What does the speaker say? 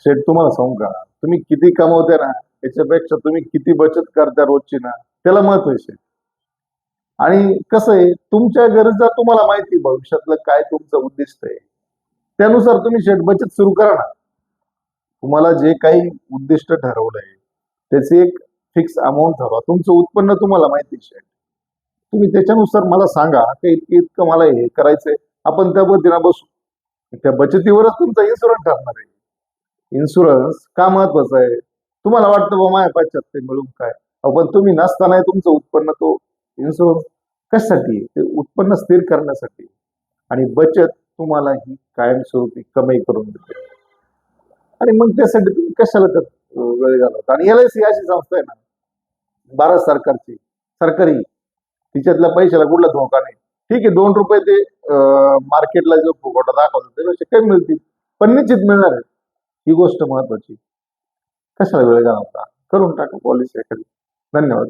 शेठ तुम्हाला सांगू का, तुम्ही किती कमवते ना याच्यापेक्षा तुम्ही किती बचत करता रोजची ना त्याला महत्व आहे शेठ. आणि कसं आहे, तुमच्या गरजा तुम्हाला माहिती आहे, भविष्यातलं काय तुमचं उद्दिष्ट आहे त्यानुसार तुम्ही शेठ बचत सुरू करा ना. तुम्हाला जे काही उद्दिष्ट ठरवलंय त्याची एक फिक्स अमाऊंट ठरवा. तुमचं उत्पन्न तुम्हाला माहिती आहे शेठ. तुम्ही त्याच्यानुसार मला सांगा की इतकं इतकं मला हे करायचंय, आपण त्या पद्धतीनं बसू. त्या बचतीवरच तुमचा इन्शुरन्स ठरणार आहे. इन्शुरन्स का महत्वाचा आहे? तुम्हाला वाटतं बा माझ्या पाश्चात ते मिळून काय, पण तुम्ही नसताना तुमचं उत्पन्न तो इन्शुरन्स कशासाठी आहे? ते उत्पन्न स्थिर करण्यासाठी. आणि बचत तुम्हाला ही कायमस्वरूपी कमाई करून देते. आणि मग त्यासाठी तुम्ही कशाला वेळ घालवता. आणि LIC अशी संस्था आहे ना, भारत सरकारची, सरकारी, तिच्यातल्या पैशाला कुठला धोका नाही. ठीक आहे, 2 रुपये ते मार्केटला जो फुकटा दाखवतात त्यापेक्षा कमी मिळतील, पण निश्चित मिळणार आहे. ही गोष्ट महत्वाची. कशाला वेळ घालवता, करून टाका पॉलिसी एखादी. धन्यवाद.